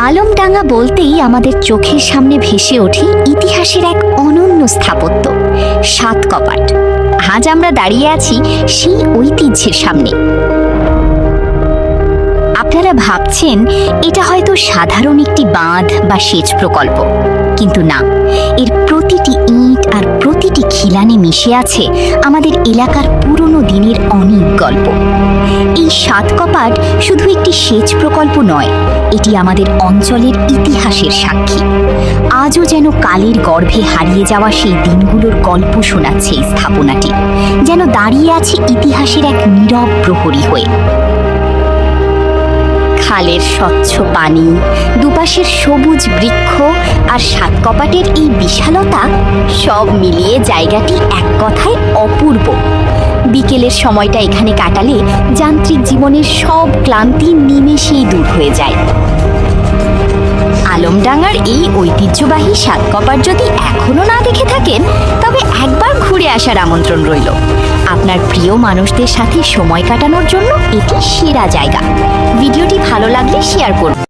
আলমডাঙ্গা বলতেই আমাদের চোখের সামনে ভেসে ওঠে ইতিহাসের এক অনন্য স্থাপত্য, সাত কপাট। আজ আমরা দাঁড়িয়ে আছি সেই ঐতিহ্যের সামনে। আপনারা ভাবছেন এটা হয়তো সাধারণ একটি বাঁধ বা সেচ প্রকল্প, কিন্তু না, এর প্রতিটি ইট আর প্রতিটি খিলানে মিশে আছে আমাদের এলাকার পুরনো দিনের অনেক গল্প। এই সাত কপাট শুধু একটি সেচ প্রকল্প নয়, এটি আমাদের অঞ্চলের ইতিহাসের সাক্ষী। আজও যেন কালের গর্ভে হারিয়ে যাওয়া সেই দিনগুলোর গল্প শোনাচ্ছে এই স্থাপনাটি, যেন দাঁড়িয়ে আছে ইতিহাসের এক নীরব প্রহরী হয়ে। খালের স্বচ্ছ পানি, দুপাশের সবুজ বৃক্ষ আর সাত কপাটের এই বিশালতা, সব মিলিয়ে জায়গাটি এক কথায় অপূর্ব। বিকেলের সময়টা এখানে কাটালে যান্ত্রিক জীবনের সব ক্লান্তি নিমেষেই দূর হয়ে যায়। আলমডাঙ্গার এই ঐতিহ্যবাহী সাত কপাট যদি এখনো না দেখে থাকেন, তবে একবার ঘুরে আসার আমন্ত্রণ রইল। আপনার প্রিয় মানুষদের সাথে সময় কাটানোর জন্য এটি সেরা জায়গা। ভিডিওটি ভালো লাগলে শেয়ার করুন।